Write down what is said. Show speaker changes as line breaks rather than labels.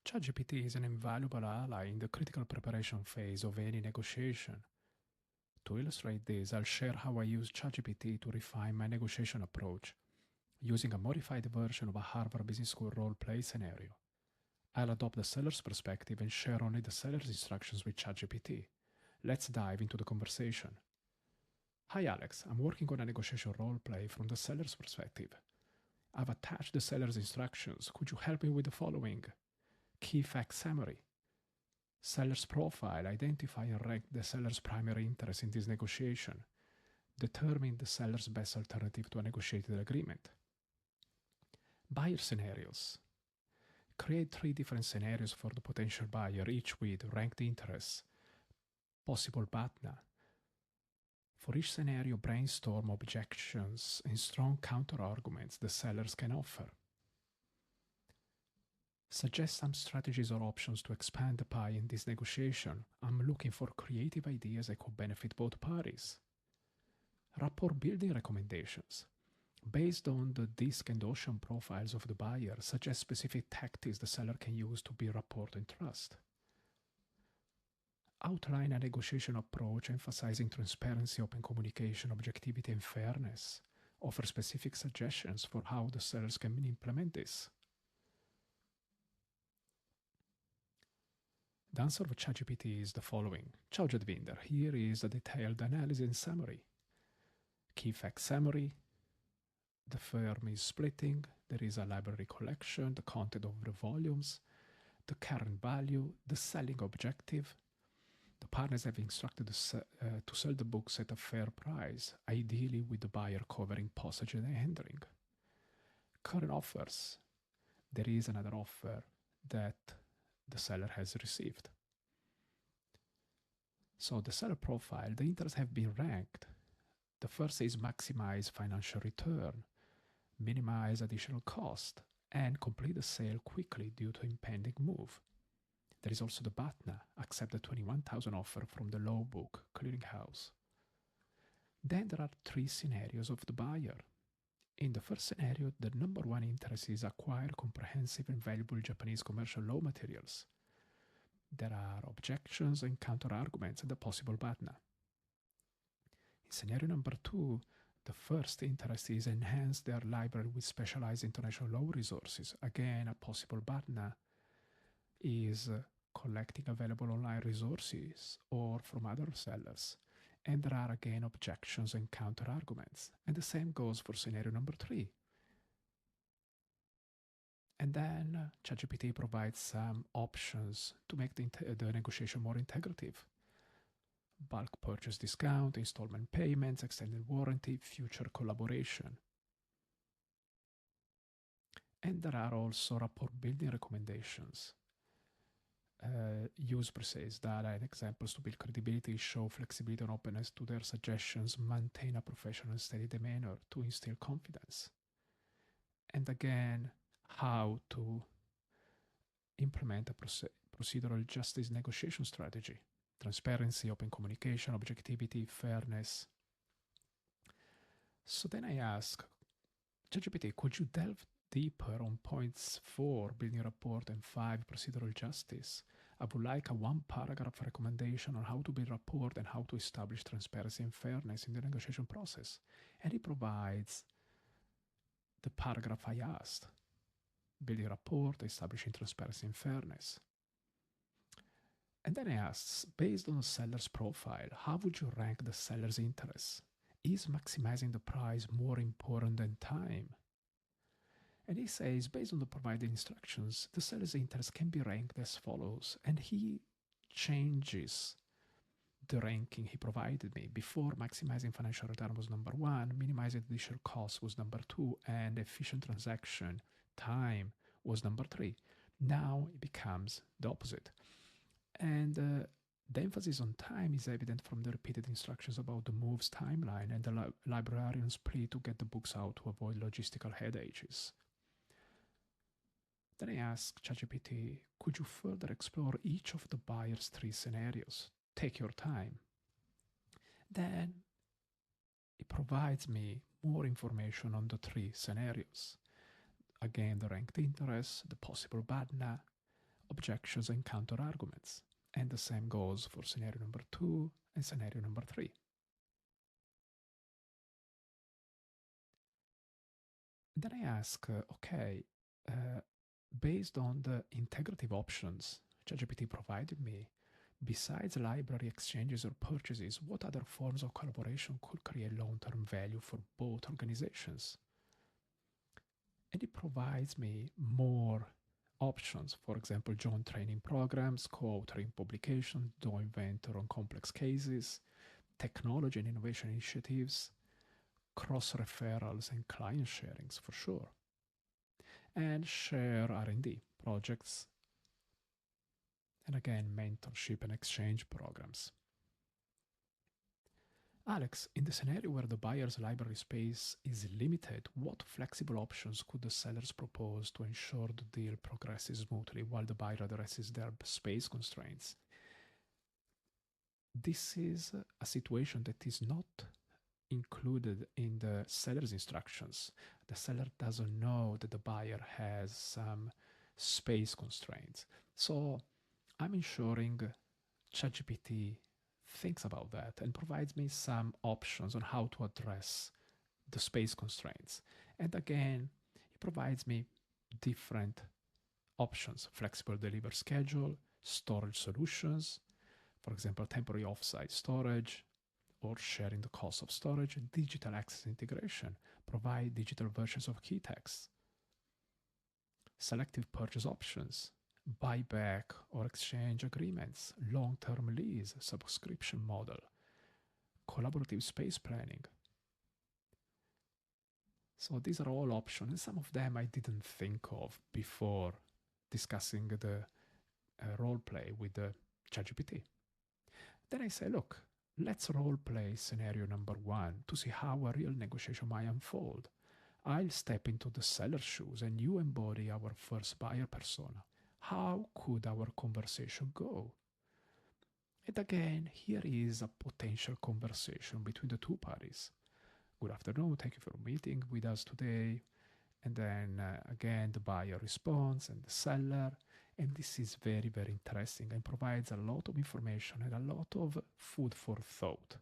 ChatGPT is an invaluable ally in the critical preparation phase of any negotiation. To illustrate this, I'll share how I use ChatGPT to refine my negotiation approach, using a modified version of a Harvard Business School role-play scenario. I'll adopt the seller's perspective and share only the seller's instructions with ChatGPT. Let's dive into the conversation. Hi Alex, I'm working on a negotiation role-play from the seller's perspective. I've attached the seller's instructions. Could you help me with the following? Key fact summary. Seller's profile. Identify and rank the seller's primary interest in this negotiation. Determine the seller's best alternative to a negotiated agreement. Buyer scenarios. Create 3 different scenarios for the potential buyer, each with ranked interests, possible BATNA. For each scenario, brainstorm objections and strong counter-arguments the sellers can offer. Suggest some strategies or options to expand the pie in this negotiation. I'm looking for creative ideas that could benefit both parties. Rapport building recommendations. Based on the DISC and OCEAN profiles of the buyer, suggest specific tactics the seller can use to build rapport and trust. Outline a negotiation approach emphasizing transparency, open communication, objectivity, and fairness. Offer specific suggestions for how the sellers can implement this. The answer of ChatGPT is the following. Ciao Jadvinder, here is a detailed analysis and summary. Key fact summary. The firm is splitting. There is a library collection, the content of the volumes, the current value, the selling objective. The partners have instructed to sell the books at a fair price, ideally with the buyer covering postage and handling. Current offers. There is another offer that the seller has received. So the seller profile, the interests have been ranked. The first is maximize financial return, minimize additional cost, and complete the sale quickly due to impending move. There is also the BATNA, accept the 21,000 offer from the law book clearinghouse. Then there are 3 scenarios of the buyer. In the first scenario, the number 1 interest is acquire comprehensive and valuable Japanese commercial law materials. There are objections and counter-arguments and the possible BATNA. In scenario number 2, the first interest is enhance their library with specialized international law resources. Again, a possible BATNA is collecting available online resources or from other sellers. And there are again objections and counter-arguments. And the same goes for scenario number 3. And then ChatGPT provides some options to make the negotiation more integrative. Bulk purchase discount, installment payments, extended warranty, future collaboration. And there are also rapport building recommendations. Use precise data and examples to build credibility, show flexibility and openness to their suggestions, maintain a professional and steady demeanor to instill confidence. And again, how to implement a procedural justice negotiation strategy. Transparency, open communication, objectivity, fairness. So then I ask, ChatGPT, could you delve deeper on points 4, building rapport, and 5, procedural justice? I would like a 1-paragraph recommendation on how to build rapport and how to establish transparency and fairness in the negotiation process. And it provides the paragraph I asked. Building rapport, establishing transparency and fairness. And then I asked, based on the seller's profile, how would you rank the seller's interests? Is maximizing the price more important than time? And he says, based on the provided instructions, the seller's interest can be ranked as follows. And he changes the ranking he provided me. Before, maximizing financial return was number 1, minimizing additional costs was number 2, and efficient transaction time was number 3. Now it becomes the opposite. And the emphasis on time is evident from the repeated instructions about the move's timeline and the librarian's plea to get the books out to avoid logistical headaches. Then I asked ChatGPT, could you further explore each of the buyer's 3 scenarios? Take your time. Then it provides me more information on the 3 scenarios. Again, the ranked interest, the possible BATNA, objections and counter arguments. And the same goes for scenario number 2 and scenario number 3. Then I ask, okay, based on the integrative options ChatGPT provided me, besides library exchanges or purchases, what other forms of collaboration could create long-term value for both organizations? And it provides me more options. For example, joint training programs, co-authoring publications, joint venture on complex cases, technology and innovation initiatives, cross referrals and client sharings for sure, and share R&D projects, and again mentorship and exchange programs. Alex, in the scenario where the buyer's library space is limited, what flexible options could the sellers propose to ensure the deal progresses smoothly while the buyer addresses their space constraints? This is a situation that is not included in the seller's instructions. The seller doesn't know that the buyer has some space constraints. So I'm ensuring ChatGPT thinks about that and provides me some options on how to address the space constraints. And again, it provides me different options: flexible delivery schedule, storage solutions, for example, temporary offsite storage, or sharing the cost of storage, digital access integration, provide digital versions of key texts, selective purchase options, buyback or exchange agreements, long-term lease, subscription model, collaborative space planning. So these are all options, and some of them I didn't think of before discussing the role play with the ChatGPT. Then I say, look, let's role play scenario number 1 to see how a real negotiation might unfold. I'll step into the seller's shoes and you embody our first buyer persona. How could our conversation go? And again, here is a potential conversation between the two parties. Good afternoon, thank you for meeting with us today. And then again, the buyer responds and the seller. And this is very, very interesting and provides a lot of information and a lot of food for thought.